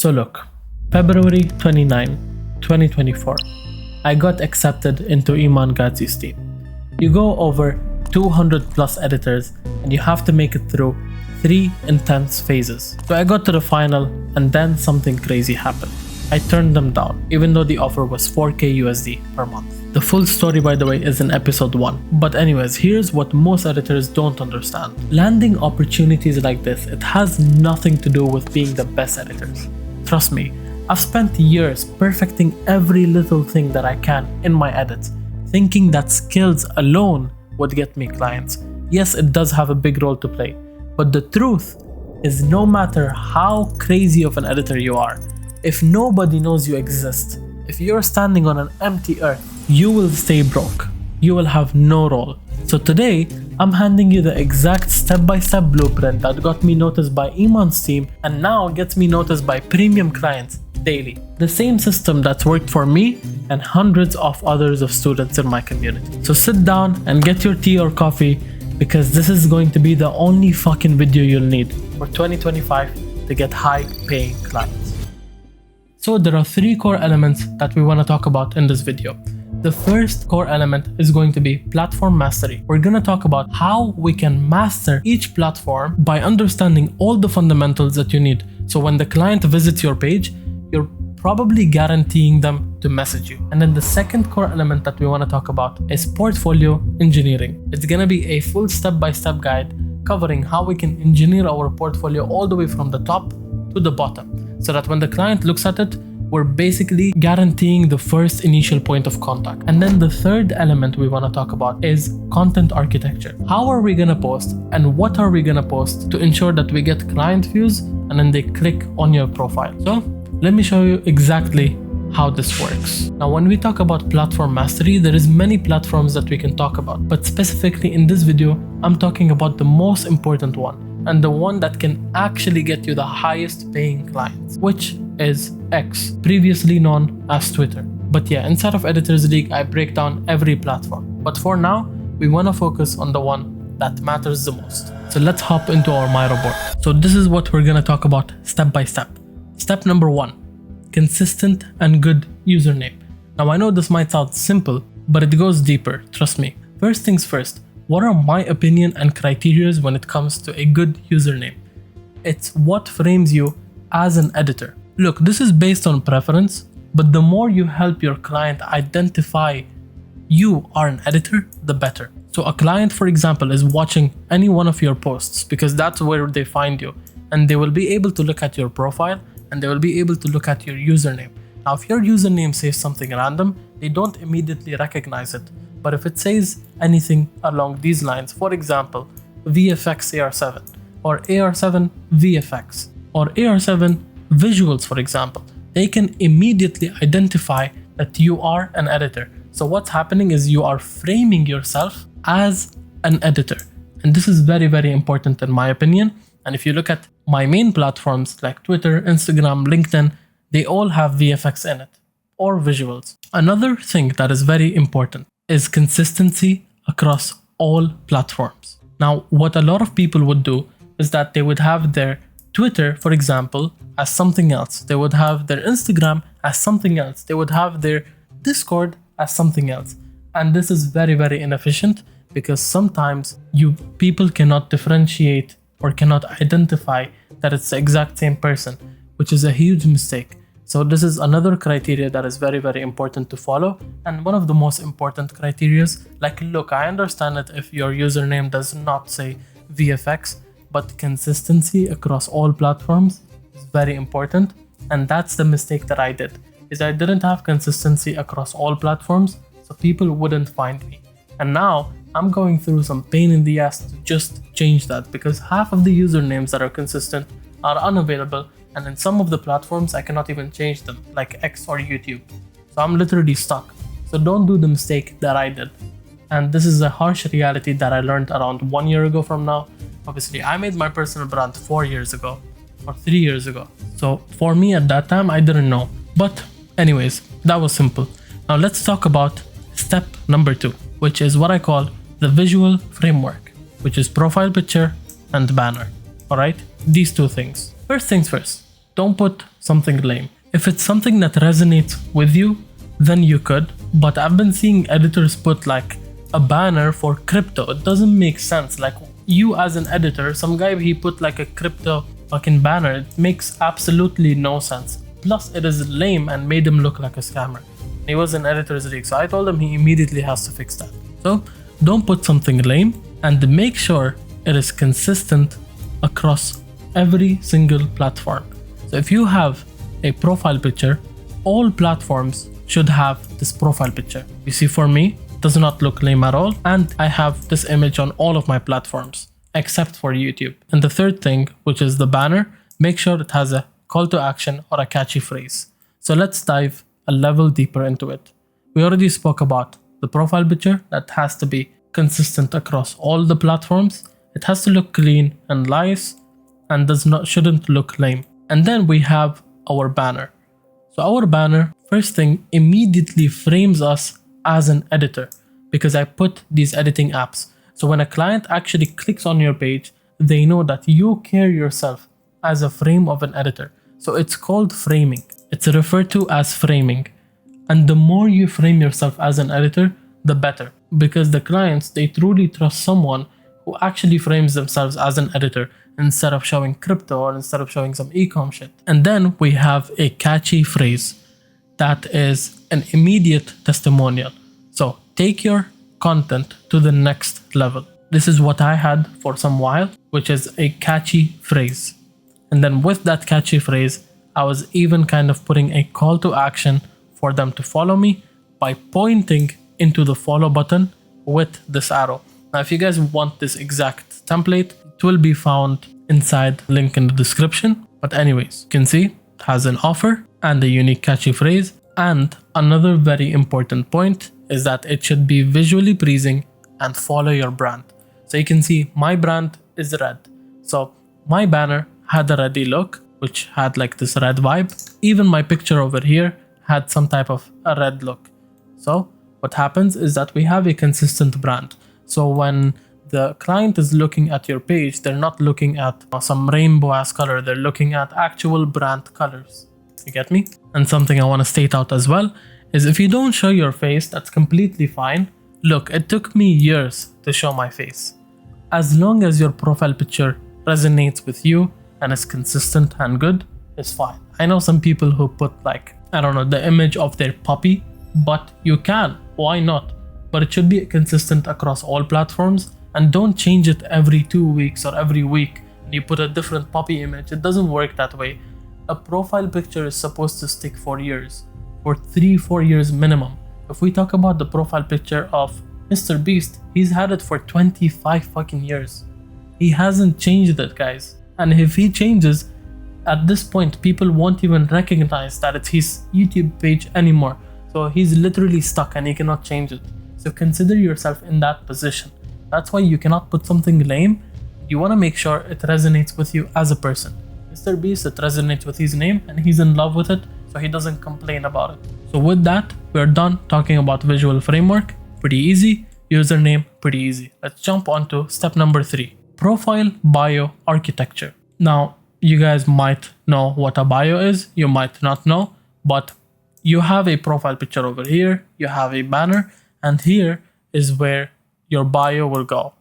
So look, February 29, 2024, I got accepted into IMAN GADZHI's team. You go over 200 plus editors and you have to make it through 3 intense phases. So I got to the final and then something crazy happened. I turned them down, even though the offer was 4k USD per month. The full story, by the way, is in episode 1. But anyways, here's what most editors don't understand. Landing opportunities like this, it has nothing to do with being the best editors. Trust me, I've spent years perfecting every little thing that I can in my edits, thinking that skills alone would get me clients. Yes, it does have a big role to play, but the truth is no matter how crazy of an editor you are, if nobody knows you exist, if you're standing on an empty earth, you will stay broke. You will have no role. So today, I'm handing you the exact step-by-step blueprint that got me noticed by Iman's team and now gets me noticed by premium clients daily. The same system that's worked for me and hundreds of others of students in my community. So sit down and get your tea or coffee, because this is going to be the only fucking video you'll need for 2025 to get high-paying clients. So there are 3 core elements that we want to talk about in this video. The first core element is going to be platform mastery. We're going to talk about how we can master each platform by understanding all the fundamentals that you need. So when the client visits your page, you're probably guaranteeing them to message you. And then the second core element that we want to talk about is portfolio engineering. It's going to be a full step-by-step guide covering how we can engineer our portfolio all the way from the top to the bottom, so that when the client looks at it, we're basically guaranteeing the first initial point of contact. And then the third element we want to talk about is content architecture. How are we going to post and what are we going to post to ensure that we get client views and then they click on your profile? So let me show you exactly how this works. Now, when we talk about platform mastery, there is many platforms that we can talk about, but specifically in this video, I'm talking about the most important one and the one that can actually get you the highest paying clients, which is X, previously known as Twitter. But yeah, inside of Editors League, I break down every platform. But for now, we want to focus on the one that matters the most. So let's hop into our Miro board. So this is what we're going to talk about step by step. Step number 1, consistent and good username. Now I know this might sound simple, but it goes deeper, trust me. First things first, what are my opinion and criteria when it comes to a good username? It's what frames you as an editor. Look, this is based on preference, but the more you help your client identify you are an editor, the better. So a client, for example, is watching any one of your posts because that's where they find you, and they will be able to look at your profile and they will be able to look at your username. Now, if your username says something random, they don't immediately recognize it. But if it says anything along these lines, for example, VFX AR7 or AR7 VFX or AR7 visuals, for example, they can immediately identify that you are an editor. So what's happening is you are framing yourself as an editor. And this is very, very important in my opinion. And if you look at my main platforms like Twitter, Instagram, LinkedIn, they all have VFX in it or visuals. Another thing that is very important is consistency across all platforms. Now, what a lot of people would do is that they would have their Twitter, for example, as something else. They would have their Instagram as something else. They would have their Discord as something else. And this is very, very inefficient because sometimes people cannot differentiate or cannot identify that it's the exact same person, which is a huge mistake. So this is another criteria that is very, very important to follow. And one of the most important criteria, like, look, I understand it if your username does not say VFX, but consistency across all platforms is very important. And that's the mistake that I did, is I didn't have consistency across all platforms, so people wouldn't find me. And now I'm going through some pain in the ass to just change that, because half of the usernames that are consistent are unavailable, and in some of the platforms I cannot even change them, like X or YouTube. So I'm literally stuck. So don't do the mistake that I did. And this is a harsh reality that I learned around 1 year ago from now. Obviously, I made my personal brand 4 years ago or 3 years ago. So for me at that time, I didn't know. But anyways, that was simple. Now let's talk about step number 2, which is what I call the visual framework, which is profile picture and banner. Alright, these two things. First things first, don't put something lame. If it's something that resonates with you, then you could, but I've been seeing editors put like a banner for crypto. It doesn't make sense. Like, you as an editor, some guy, he put like a crypto fucking banner. It makes absolutely no sense. Plus it is lame and made him look like a scammer. He was an editor's league, so I told him he immediately has to fix that. So don't put something lame, and make sure it is consistent across every single platform. So if you have a profile picture, all platforms should have this profile picture. You see, for me, it does not look lame at all, and I have this image on all of my platforms except for YouTube. And the third thing, which is the banner, make sure it has a call to action or a catchy phrase. So let's dive a level deeper into it. We already spoke about the profile picture that has to be consistent across all the platforms. It has to look clean and nice and shouldn't look lame. And then we have our banner. So our banner, first thing, immediately frames us as an editor, because I put these editing apps. So when a client actually clicks on your page, they know that you carry yourself as a frame of an editor. So it's called framing. It's referred to as framing. And the more you frame yourself as an editor, the better, because the clients, they truly trust someone who actually frames themselves as an editor instead of showing crypto or instead of showing some e-com shit. And then we have a catchy phrase that is an immediate testimonial. So take your content to the next level. This is what I had for some while, which is a catchy phrase. And then with that catchy phrase, I was even kind of putting a call to action for them to follow me by pointing into the follow button with this arrow. Now, if you guys want this exact template, it will be found inside, link in the description. But anyways, you can see it has an offer and a unique catchy phrase. And another very important point is that it should be visually pleasing and follow your brand. So you can see my brand is red. So my banner had a reddy look, which had like this red vibe. Even my picture over here had some type of a red look. So what happens is that we have a consistent brand. So when the client is looking at your page, they're not looking at some rainbow ass color, they're looking at actual brand colors. You get me? And something I want to state out as well is, if you don't show your face, that's completely fine. Look, it took me years to show my face. As long as your profile picture resonates with you and is consistent and good, it's fine. I know some people who put like, I don't know, the image of their puppy, but you can, why not? But it should be consistent across all platforms, and don't change it every 2 weeks or every week and you put a different puppy image. It doesn't work that way. A profile picture is supposed to stick for years, for 3-4 years minimum. If we talk about the profile picture of Mr. Beast, he's had it for 25 fucking years. He hasn't changed it, guys. And if he changes, at this point, people won't even recognize that it's his YouTube page anymore. So he's literally stuck and he cannot change it. So consider yourself in that position. That's why you cannot put something lame. You want to make sure it resonates with you as a person. Mr. Beast, it resonates with his name and he's in love with it, so he doesn't complain about it. So with that, we're done talking about visual framework. Pretty easy. Username, pretty easy. Let's jump on to step number 3. Profile bio architecture. Now, you guys might know what a bio is. You might not know, but you have a profile picture over here. You have a banner, and here is where your bio will go.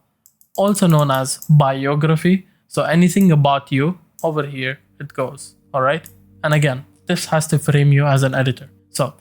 Also known as biography. So anything about you over here, it goes. All right. And again, this has to frame you as an editor. So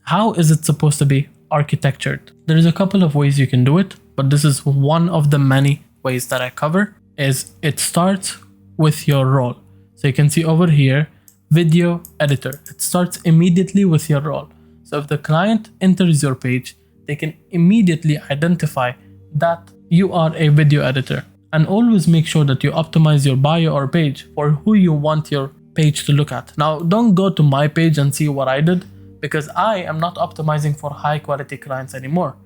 how is it supposed to be architectured? There's a couple of ways you can do it, but this is one of the many ways that I cover. Is it starts with your role. So you can see over here, video editor. It starts immediately with your role. So if the client enters your page, they can immediately identify that you are a video editor. And always make sure that you optimize your bio or page for who you want your page to look at. Now, don't go to my page and see what I did, because I am not optimizing for high quality clients anymore.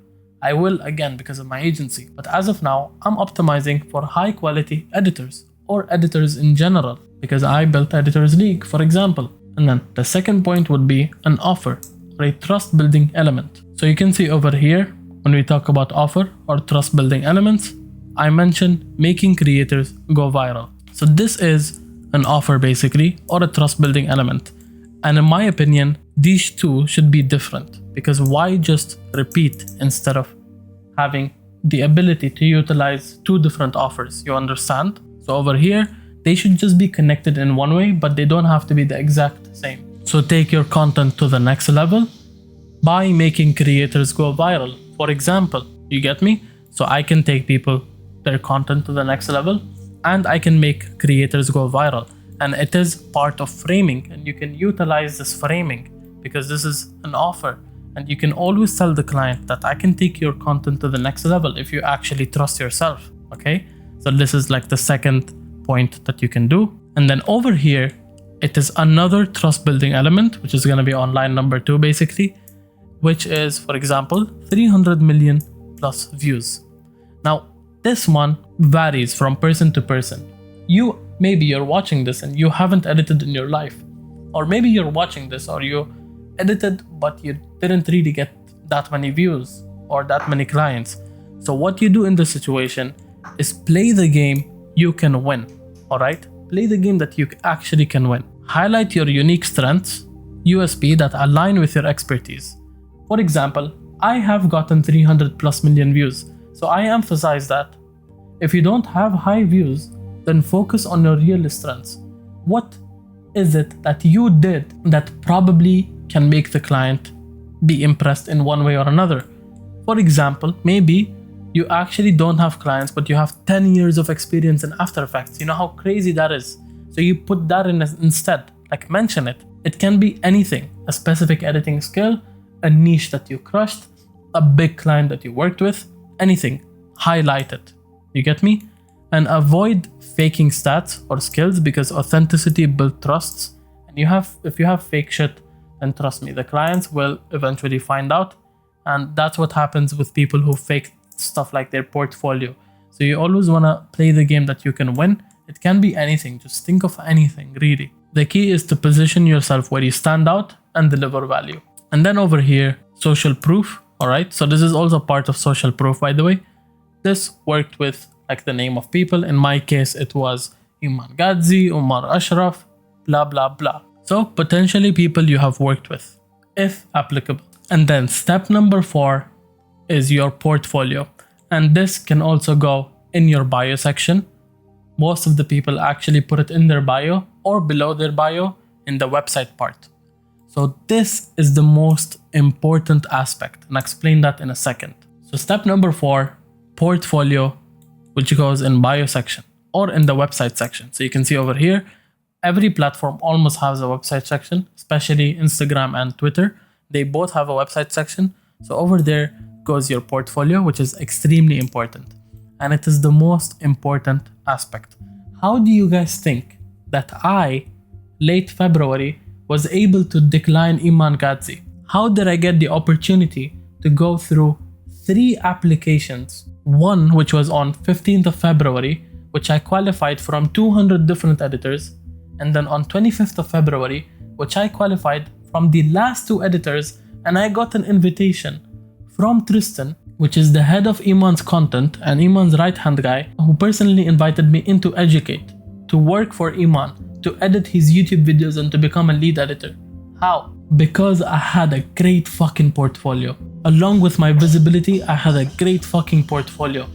I will again because of my agency. But as of now, I'm optimizing for high quality editors or editors in general, because I built Editors League, for example. And then the second point would be an offer or a trust building element. So you can see over here, when we talk about offer or trust building elements, I mentioned making creators go viral. So this is an offer basically, or a trust building element. And in my opinion, these two should be different, because why just repeat instead of having the ability to utilize two different offers? You understand? So over here, they should just be connected in one way, but they don't have to be the exact same. So take your content to the next level by making creators go viral. For example, you get me? So I can take their content to the next level, and I can make creators go viral. And it is part of framing, and you can utilize this framing because this is an offer. And you can always tell the client that I can take your content to the next level if you actually trust yourself. Okay, so this is like the second point that you can do. And then over here, it is another trust building element, which is going to be on line number 2 basically, which is, for example, 300 million plus views. Now, this one varies from person to person. Maybe you're watching this and you haven't edited in your life, or maybe you're watching this or you edited but you didn't really get that many views or that many clients. So what you do in this situation is play the game you can win. All right, play the game that you actually can win. Highlight your unique strengths, USP that align with your expertise. For example, I have gotten 300 plus million views, so I emphasize that. If you don't have high views, then focus on your real strengths. What is it that you did that probably can make the client be impressed in one way or another? For example, maybe you actually don't have clients, but you have 10 years of experience in After Effects. You know how crazy that is? So you put that in instead, like mention it. It can be anything, a specific editing skill, a niche that you crushed, a big client that you worked with, anything, highlight it. You get me? And avoid faking stats or skills, because authenticity builds trusts. And if you have fake shit, then trust me, the clients will eventually find out. And that's what happens with people who fake stuff like their portfolio. So you always want to play the game that you can win. It can be anything, just think of anything really. The key is to position yourself where you stand out and deliver value. And then over here, social proof. All right, so this is also part of social proof, by the way. This worked with like the name of people. In my case, it was IMAN GADZHI, Umar Ashraf, blah, blah, blah. So potentially people you have worked with, if applicable. And then step number 4 is your portfolio. And this can also go in your bio section. Most of the people actually put it in their bio or below their bio in the website part. So this is the most important aspect, and I'll explain that in a second. So step number 4, portfolio, which goes in bio section or in the website section. So you can see over here, every platform almost has a website section, especially Instagram and Twitter. They both have a website section. So over there goes your portfolio, which is extremely important. And it is the most important aspect. How do you guys think that I, late February, was able to decline IMAN GADZHI? How did I get the opportunity to go through 3 applications? One, which was on 15th of February, which I qualified from 200 different editors. And then on 25th of February, which I qualified from the last 2 editors. And I got an invitation from Tristan, which is the head of Iman's content and Iman's right-hand guy, who personally invited me in to educate, to work for Iman, to edit his YouTube videos and to become a lead editor. How? Because I had a great fucking portfolio. Along with my visibility, I had a great fucking portfolio.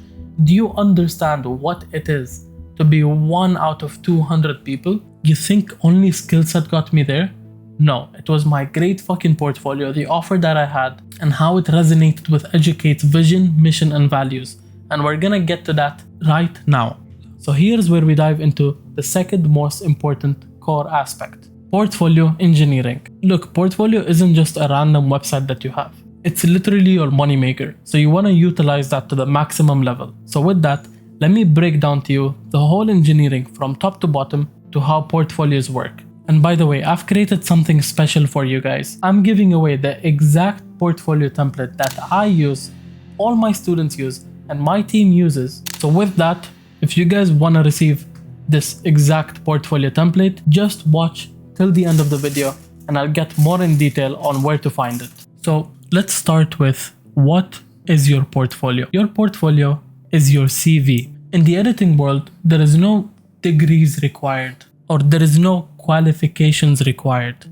Do you understand what it is to be 1 out of 200 people? You think only skill set got me there? No, it was my great fucking portfolio, the offer that I had, and how it resonated with Educate's vision, mission, and values. And we're gonna get to that right now. So here's where we dive into the second most important core aspect. Portfolio engineering. Look, portfolio isn't just a random website that you have. It's literally your moneymaker. So you want to utilize that to the maximum level. So with that, let me break down to you the whole engineering from top to bottom to how portfolios work. And by the way, I've created something special for you guys. I'm giving away the exact portfolio template that I use, all my students use, and my team uses. So with that, if you guys want to receive this exact portfolio template, just watch till the end of the video and I'll get more in detail on where to find it. So let's start with, what is your portfolio? Your portfolio is your CV. In the editing world, there is no degrees required. or there is no qualifications required.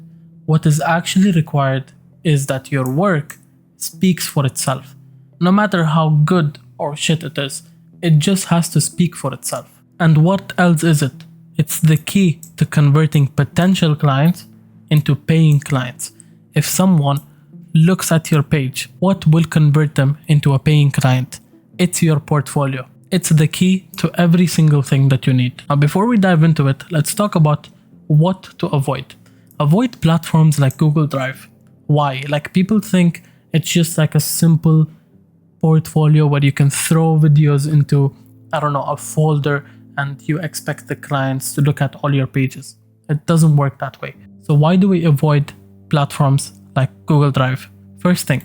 What is actually required is that your work speaks for itself. No matter how good or shit it is, it just has to speak for itself. And what else is it? It's the key to converting potential clients into paying clients. If someone looks at your page, what will convert them into a paying client? It's your portfolio. It's the key to every single thing that you need. Now, before we dive into it, let's talk about what to avoid. Avoid platforms like Google Drive. Why? Like, people think it's just like a simple portfolio where you can throw videos into, a folder and you expect the clients to look at all your pages. It doesn't work that way. So why do we avoid platforms like Google Drive? First thing,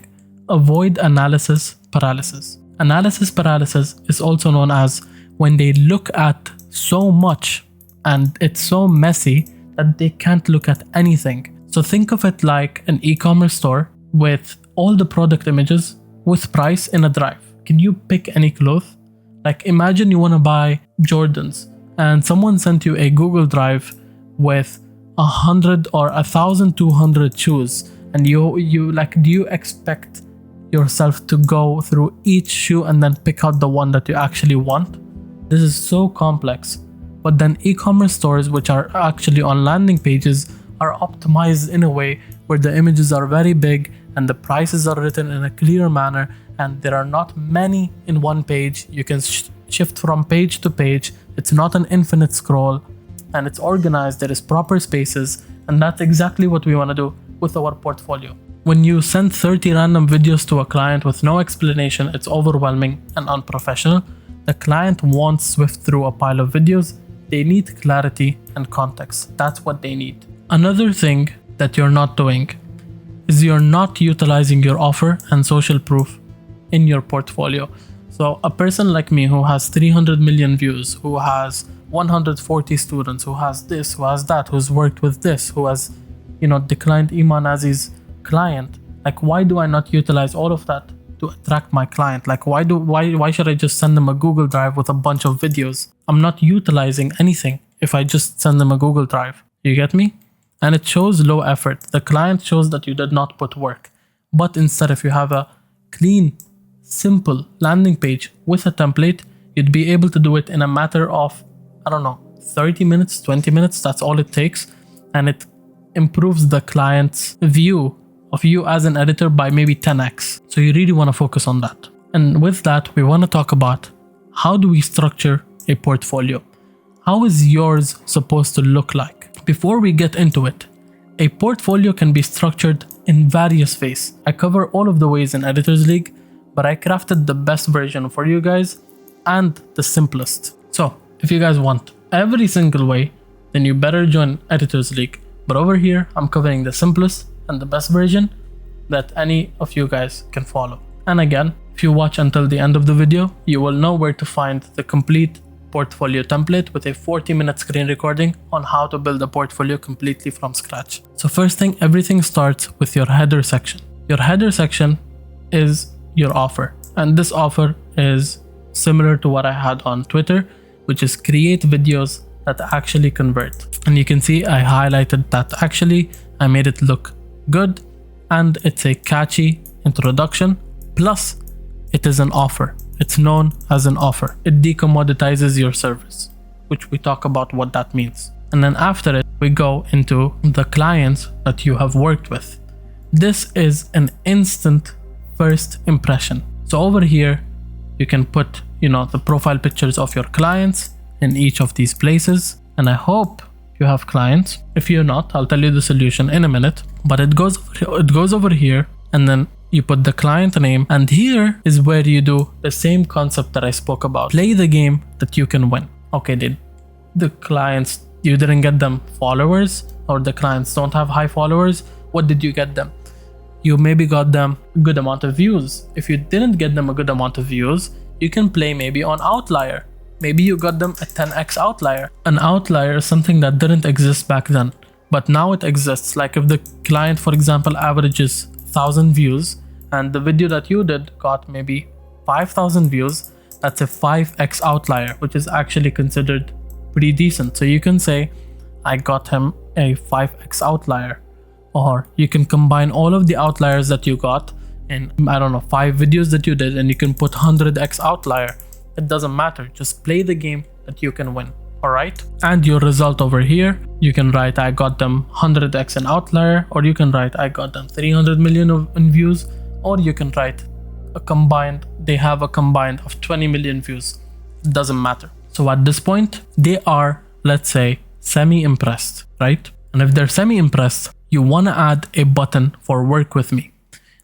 avoid analysis paralysis. Analysis paralysis is also known as when they look at so much and it's so messy that they can't look at anything. So think of it like an e-commerce store with all the product images with price in a drive. Can you pick any clothes? Like, imagine you want to buy Jordans and someone sent you a Google Drive with 100 or 1,200 shoes, and you like, do you expect yourself to go through each shoe and then pick out the one that you actually want? This is so complex. But then e-commerce stores, which are actually on landing pages, are optimized in a way where the images are very big and the prices are written in a clear manner, and there are not many in one page. You can shift from page to page. It's not an infinite scroll, and it's organized. There is proper spaces, and that's exactly what we want to do with our portfolio. When you send 30 random videos to a client with no explanation, it's overwhelming and unprofessional. The client won't swift through a pile of videos. They need clarity and context. That's what they need. Another thing that you're not doing is you're not utilizing your offer and social proof in your portfolio. So a person like me who has 300 million views, who has 140 students, who has this, who has that, who's worked with this, who has, declined Iman as his client, like, why do I not utilize all of that to attract my client? Like, why should I just send them a Google Drive with a bunch of videos? I'm not utilizing anything if I just send them a Google Drive. You get me? And it shows low effort. The client shows that you did not put work. But instead, if you have a clean, simple landing page with a template, you'd be able to do it in a matter of, 30 minutes, 20 minutes. That's all it takes. And it improves the client's view of you as an editor by maybe 10x. So you really want to focus on that. And with that, we want to talk about how do we structure a portfolio? How is yours supposed to look like? Before we get into it, a portfolio can be structured in various ways. I cover all of the ways in Editors League, but I crafted the best version for you guys and the simplest. So if you guys want every single way, then you better join Editors League. But over here, I'm covering the simplest and the best version that any of you guys can follow. And again, if you watch until the end of the video, you will know where to find the complete portfolio template with a 40-minute screen recording on how to build a portfolio completely from scratch. So first thing, everything starts with your header section. Your header section is your offer, and this offer is similar to what I had on Twitter, which is create videos that actually convert. And you can see I highlighted that actually, I made it look good, and it's a catchy introduction, plus it is an offer. It's known as an offer. It decommoditizes your service, which we talk about what that means. And then after it, we go into the clients that you have worked with. This is an instant first impression. So over here, you can put, the profile pictures of your clients in each of these places. And I hope you have clients. If you're not, I'll tell you the solution in a minute. But it goes over here, and then you put the client name, and here is where you do the same concept that I spoke about. Play the game that you can win. Okay, did the clients, you didn't get them followers, or the clients don't have high followers? What did you get them? You maybe got them a good amount of views. If you didn't get them a good amount of views, you can play maybe on outlier. Maybe you got them a 10x outlier. An outlier is something that didn't exist back then, but now it exists. Like if the client, for example, averages 1,000 views, and the video that you did got maybe 5,000 views, that's a 5x outlier, which is actually considered pretty decent. So you can say, I got him a 5x outlier. Or you can combine all of the outliers that you got in, I don't know, 5 videos that you did, and you can put 100x outlier. It doesn't matter, just play the game that you can win. Alright, and your result over here, you can write I got them 100x in outlier, or you can write I got them 300 million in views, or you can write they have a combined of 20 million views. It doesn't matter. So at this point, they are, let's say, semi-impressed, right? And if they're semi-impressed, you want to add a button for work with me.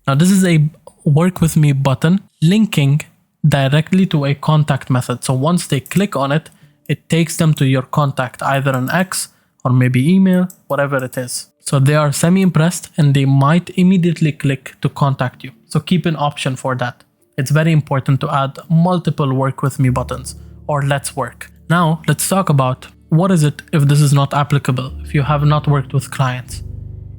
Now this is a work with me button linking directly to a contact method. So once they click on it, it takes them to your contact, either an X or maybe email, whatever it is. So they are semi-impressed and they might immediately click to contact you. So keep an option for that. It's very important to add multiple work with me buttons or let's work. Now let's talk about what is it if this is not applicable, if you have not worked with clients.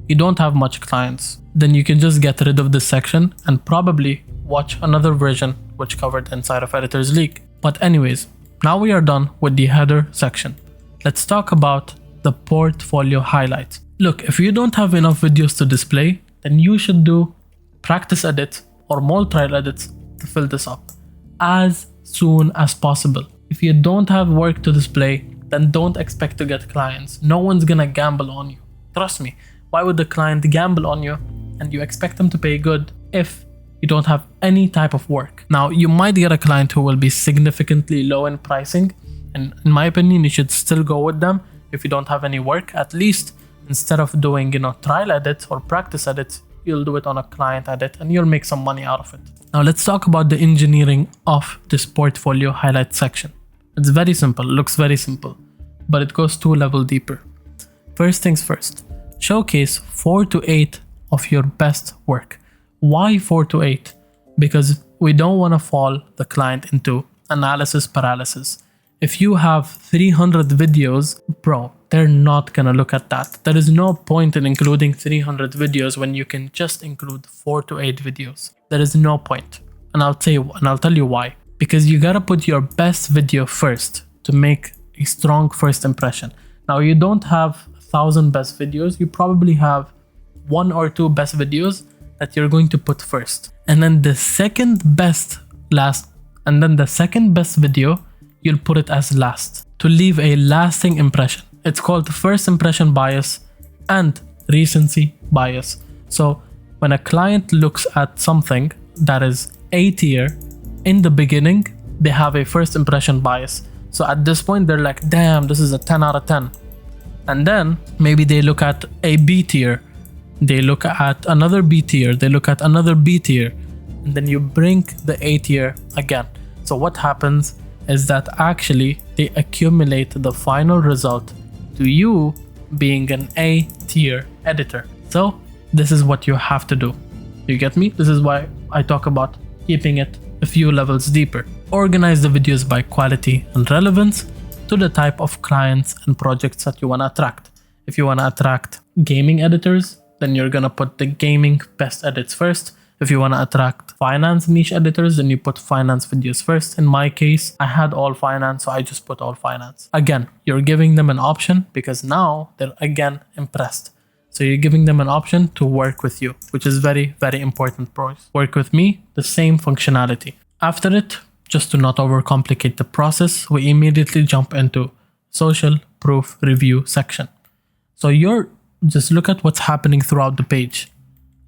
You don't have much clients, then you can just get rid of this section and probably watch another version which covered inside of Editors League. But anyways, now we are done with the header section. Let's talk about the portfolio highlights. Look, if you don't have enough videos to display, then you should do practice edits or more trial edits to fill this up as soon as possible. If you don't have work to display, then don't expect to get clients. No one's gonna gamble on you. Trust me. Why would the client gamble on you and you expect them to pay good if you don't have any type of work? Now, you might get a client who will be significantly low in pricing, and in my opinion, you should still go with them if you don't have any work. At least instead of doing, trial edits or practice edits, you'll do it on a client edit and you'll make some money out of it. Now, let's talk about the engineering of this portfolio highlight section. It's very simple, looks very simple, but it goes 2 levels deeper. First things first, showcase 4 to 8 of your best work. Why 4 to 8? Because we don't want to fall the client into analysis paralysis. If you have 300 videos, bro, they're not gonna look at that. There is no point in including 300 videos when you can just include 4 to 8 videos. There is no point. And I'll tell you why. Because you gotta put your best video first to make a strong first impression. Now, you don't have 1,000 best videos, you probably have 1 or 2 best videos that you're going to put first. And then the second best video, you'll put it as last to leave a lasting impression. It's called first impression bias and recency bias. So when a client looks at something that is A tier in the beginning, they have a first impression bias. So at this point, they're like, damn, this is a 10 out of 10. And then maybe they look at a B tier, they look at another B tier, they look at another B tier, and then you bring the A tier again. So what happens is that actually they accumulate the final result to you being an A tier editor. So this is what you have to do. You get me? This is why I talk about keeping it a few levels deeper. Organize the videos by quality and relevance to the type of clients and projects that you want to attract. If you want to attract gaming editors, then you're gonna put the gaming best edits first. If you want to attract finance niche editors, then you put finance videos first. In my case, I had all finance, so I just put all finance. Again, you're giving them an option because now they're again impressed. So you're giving them an option to work with you, which is very, very important, bros. Work with me, the same functionality. After it, just to not overcomplicate the process, we immediately jump into social proof review section. So you're just look at what's happening throughout the page.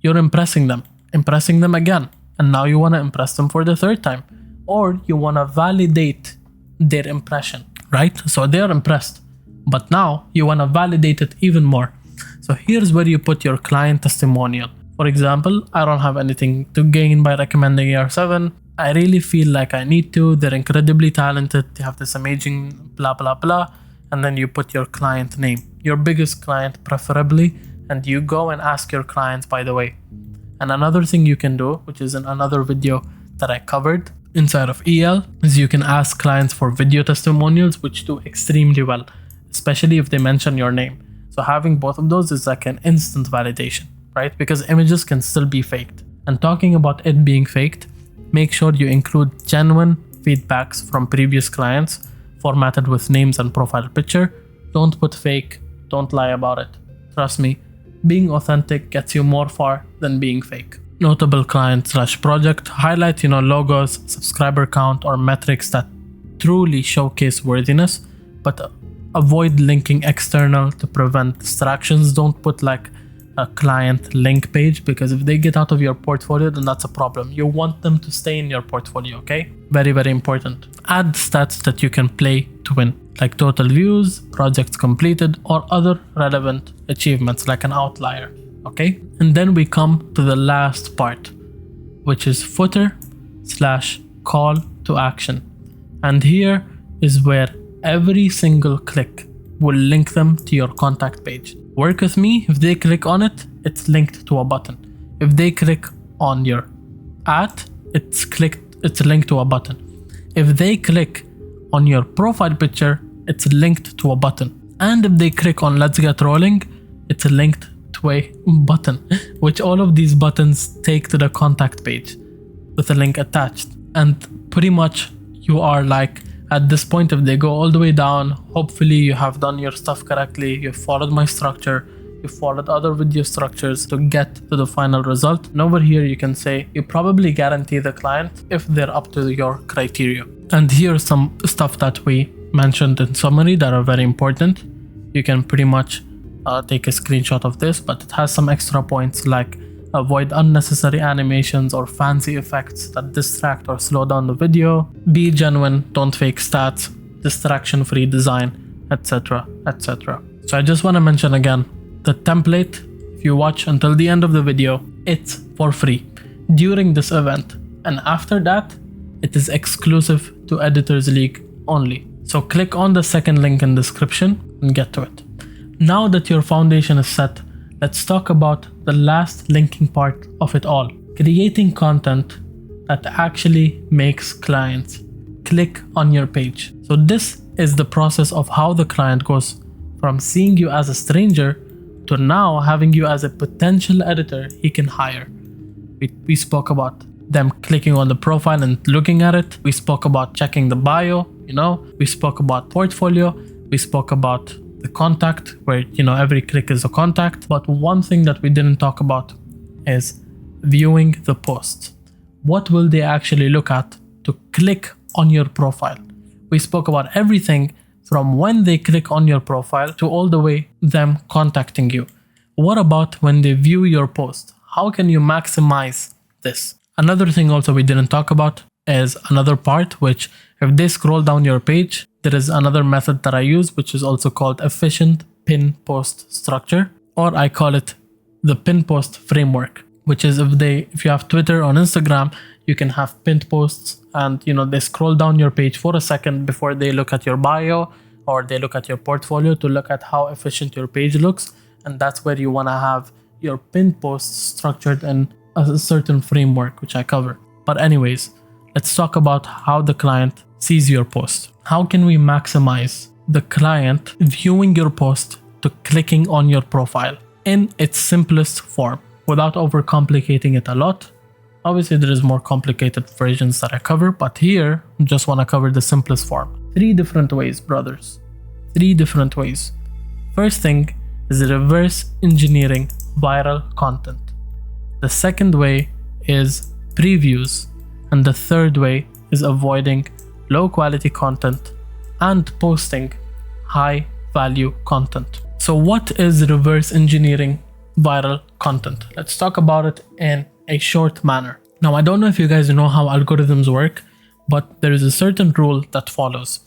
You're impressing them again, and now you want to impress them for the 3rd time, or you want to validate their impression, right? So they are impressed, but now you want to validate it even more. So here's where you put your client testimonial. For example, I don't have anything to gain by recommending AR7. I really feel like I need to. They're incredibly talented. They have this amazing blah blah blah, and then you put your client name, your biggest client preferably, and you go and ask your clients, by the way. And another thing you can do, which is in another video that I covered inside of EL, is you can ask clients for video testimonials, which do extremely well, especially if they mention your name. So having both of those is like an instant validation, right? Because images can still be faked. And talking about it being faked, make sure you include genuine feedbacks from previous clients formatted with names and profile picture. Don't put fake, don't lie about it. Trust me, being authentic gets you more far than being fake. Notable client/project, highlight logos, subscriber count, or metrics that truly showcase worthiness, but avoid linking external to prevent distractions. Don't put like a client link page, because if they get out of your portfolio, then that's a problem. You want them to stay in your portfolio, okay? Very, very important. Add stats that you can play to win, like total views, projects completed, or other relevant achievements like an outlier, okay? And then we come to the last part, which is footer/call to action. And here is where every single click will link them to your contact page. Work with me, if they click on it, it's linked to a button. If they click on your ad, it's linked to a button. If they click on your profile picture, it's linked to a button. And if they click on let's get rolling, it's linked to a button, which all of these buttons take to the contact page with a link attached. And pretty much you are like, at this point, if they go all the way down, hopefully you have done your stuff correctly, you followed my structure, you followed other video structures to get to the final result. And over here you can say you probably guarantee the client if they're up to your criteria. And here's some stuff that we mentioned in summary that are very important. You can pretty much take a screenshot of this, but it has some extra points like avoid unnecessary animations or fancy effects that distract or slow down the video. Be genuine, don't fake stats, distraction-free design, etc, etc. So I just want to mention again, the template, if you watch until the end of the video, it's for free during this event. And after that, it is exclusive to Editors League only. So click on the second link in the description and get to it. Now that your foundation is set, let's talk about the last linking part of it all. Creating content that actually makes clients click on your page. So this is the process of how the client goes from seeing you as a stranger to now having you as a potential editor he can hire. We spoke about them clicking on the profile and looking at it. We spoke about checking the bio, we spoke about portfolio, we spoke about the contact where every click is a contact. But one thing that we didn't talk about is viewing the post. What will they actually look at to click on your profile? We spoke about everything from when they click on your profile to all the way them contacting you. What about when they view your post? How can you maximize this? Another thing also we didn't talk about is another part, which if they scroll down your page, there is another method that I use, which is also called efficient pin post structure, or I call it the pin post framework, which is if you have Twitter or Instagram, you can have pinned posts and they scroll down your page for a second before they look at your bio or they look at your portfolio to look at how efficient your page looks. And that's where you want to have your pinned posts structured in a certain framework, which I cover. But anyways, let's talk about how the client sees your post. How can we maximize the client viewing your post to clicking on your profile in its simplest form without overcomplicating it a lot? Obviously, there is more complicated versions that I cover, but here I just want to cover the simplest form. 3 different ways, brothers. 3 different ways. First thing is reverse engineering viral content. The second way is previews. And the third way is avoiding low quality content and posting high value content. So what is reverse engineering viral content? Let's talk about it in a short manner. Now, I don't know if you guys know how algorithms work, but there is a certain rule that follows.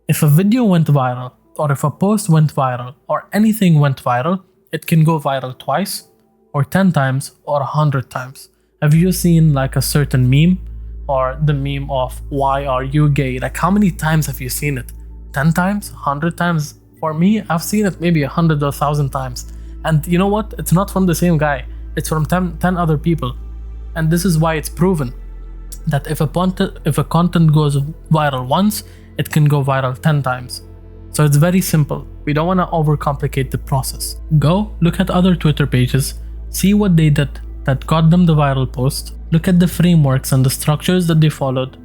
If a video went viral, or if a post went viral, or anything went viral, it can go viral twice, or 10 times, or 100 times. Have you seen like a certain meme? Or the meme of why are you gay? Like how many times have you seen it? 10 times? 100 times? For me, I've seen it maybe 100 or 1,000 times. And you know what? It's not from the same guy. It's from 10 other people. And this is why it's proven that if a content goes viral once, it can go viral 10 times. So it's very simple. We don't want to overcomplicate the process. Go look at other Twitter pages, see what they did that got them the viral post, look at the frameworks and the structures that they followed,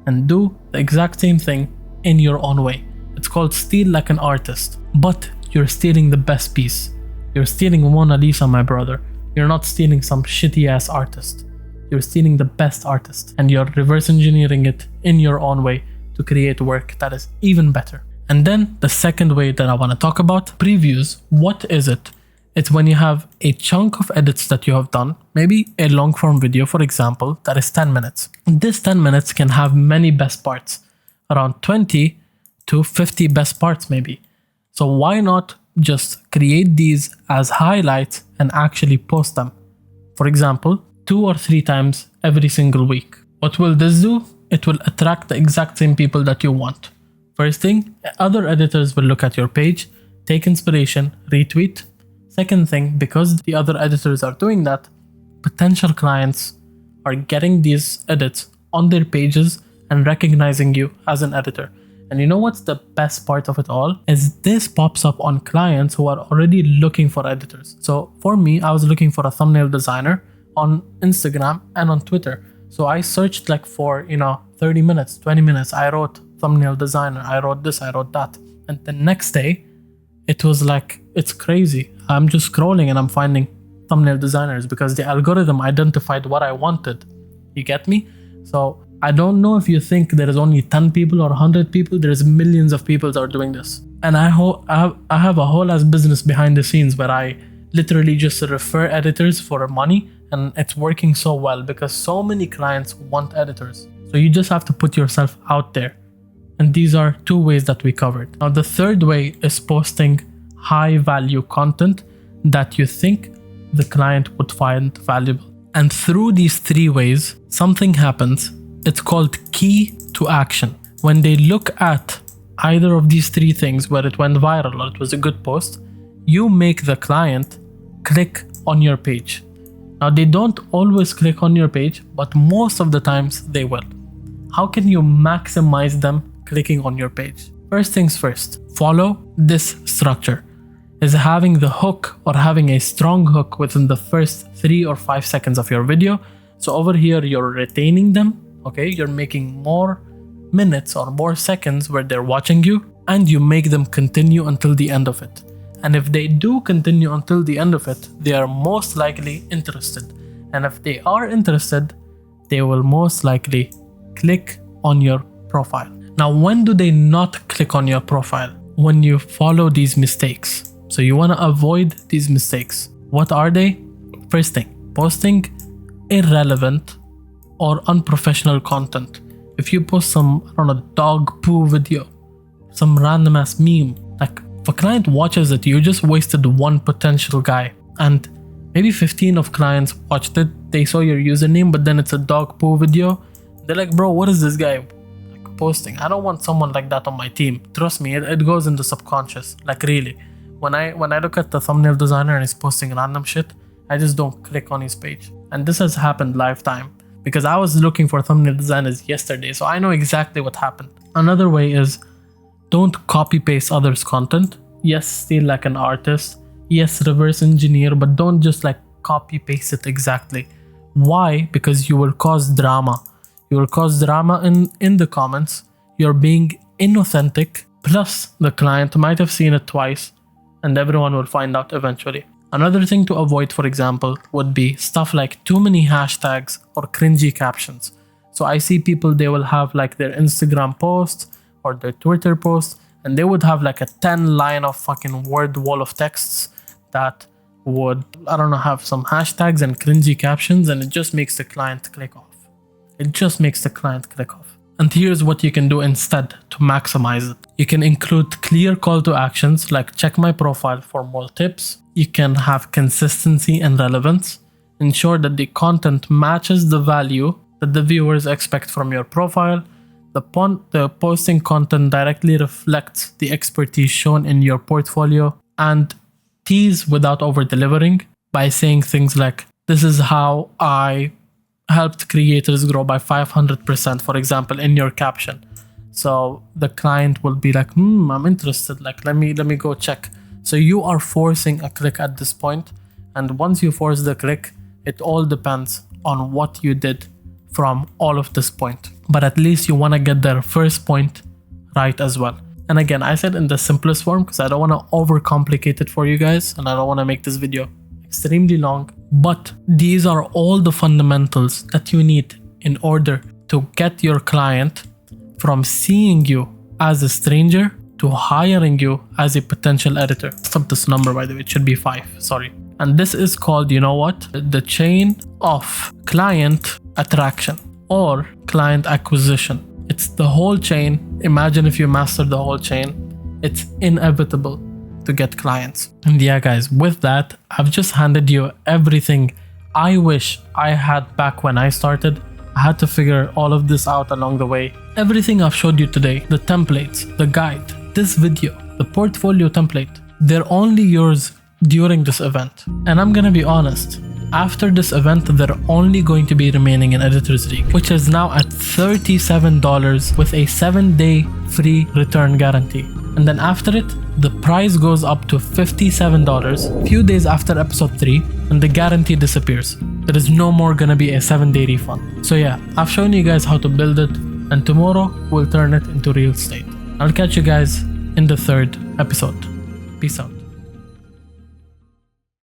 and do the exact same thing in your own way. It's called steal like an artist. But you're stealing the best piece. You're stealing Mona Lisa, my brother. You're not stealing some shitty ass artist. You're stealing the best artist and you're reverse engineering it in your own way to create work that is even better. And then the second way that I want to talk about, previews. What is it? It's when you have a chunk of edits that you have done, maybe a long form video, for example, that is 10 minutes. This 10 minutes can have many best parts, around 20 to 50 best parts maybe. So why not just create these as highlights and actually post them? For example, 2 or 3 times every single week. What will this do? It will attract the exact same people that you want. First thing, other editors will look at your page, take inspiration, retweet. Second thing, because the other editors are doing that, potential clients are getting these edits on their pages and recognizing you as an editor. And you know what's the best part of it all? Is this pops up on clients who are already looking for editors. So for me, I was looking for a thumbnail designer on Instagram and on Twitter. So I searched like for, 30 minutes, 20 minutes. I wrote thumbnail designer, I wrote this, I wrote that. And the next day, it was like, it's crazy. I'm just scrolling and I'm finding thumbnail designers because the algorithm identified what I wanted. You get me? So I don't know if you think there is only 10 people or 100 people. There's millions of people that are doing this. And I have a whole ass business behind the scenes where I literally just refer editors for money, and it's working so well because so many clients want editors. So you just have to put yourself out there. And these are 2 ways that we covered. Now the third way is posting high value content that you think the client would find valuable. And through these 3 ways, something happens. It's called key to action. When they look at either of these 3 things, where it went viral or it was a good post, you make the client click on your page. Now they don't always click on your page, but most of the times they will. How can you maximize them clicking on your page? First things first, follow this structure. Is having the hook or having a strong hook within the first 3 or 5 seconds of your video. So over here, you're retaining them, okay? You're making more minutes or more seconds where they're watching you, and you make them continue until the end of it. And if they do continue until the end of it, they are most likely interested. And if they are interested, they will most likely click on your profile. Now, when do they not click on your profile? When you follow these mistakes. So you want to avoid these mistakes. What are they? First thing, posting irrelevant or unprofessional content. If you post some, dog poo video, some random ass meme, like if a client watches it, you just wasted 1 potential guy. And maybe 15 of clients watched it, they saw your username, but then it's a dog poo video. They're like, bro, what is this guy posting? I don't want someone like that on my team. Trust me, it goes in the subconscious, like really. When I look at the thumbnail designer and he's posting random shit, I just don't click on his page. And this has happened lifetime because I was looking for thumbnail designers yesterday, so I know exactly what happened. Another way is don't copy paste others' content. Yes, steal like an artist. Yes, reverse engineer, but don't just like copy paste it exactly. Why? Because you will cause drama. You will cause drama in the comments. You're being inauthentic. Plus, the client might have seen it twice, and everyone will find out eventually. Another thing to avoid, for example, would be stuff like too many hashtags or cringy captions. So I see people, they will have like their Instagram post or their Twitter post, and they would have like a 10 line of fucking word wall of texts that would, have some hashtags and cringy captions, and it just makes the client click off. It just makes the client click off. And here's what you can do instead to maximize it. You can include clear call to actions like check my profile for more tips. You can have consistency and relevance. Ensure that the content matches the value that the viewers expect from your profile. The posting content directly reflects the expertise shown in your portfolio. And tease without over-delivering by saying things like, this is how I helped creators grow by 500%, for example, in your caption. So the client will be like, I'm interested, like let me go check. So you are forcing a click at this point, and once you force the click, it all depends on what you did from all of this point. But at least you want to get their first point right as well. And again, I said in the simplest form because I don't want to overcomplicate it for you guys and I don't want to make this video extremely long. But these are all the fundamentals that you need in order to get your client from seeing you as a stranger to hiring you as a potential editor. Stop this number, by the way, it should be 5, sorry. And this is called, you know what? The chain of client attraction or client acquisition. It's the whole chain. Imagine if you master the whole chain, it's inevitable to get clients. And yeah, guys, with that, I've just handed you everything I wish I had back when I started. I had to figure all of this out along the way. Everything I've showed you today, the templates, the guide, this video, the portfolio template, they're only yours during this event. And I'm gonna be honest, after this event, they're only going to be remaining in Editor's League, which is now at $37 with a 7-day free return guarantee. And then after it, the price goes up to $57 a few days after episode 3, and the guarantee disappears. There is no more gonna be a 7-day refund. So yeah, I've shown you guys how to build it, and tomorrow we'll turn it into real estate. I'll catch you guys in the 3rd episode. Peace out.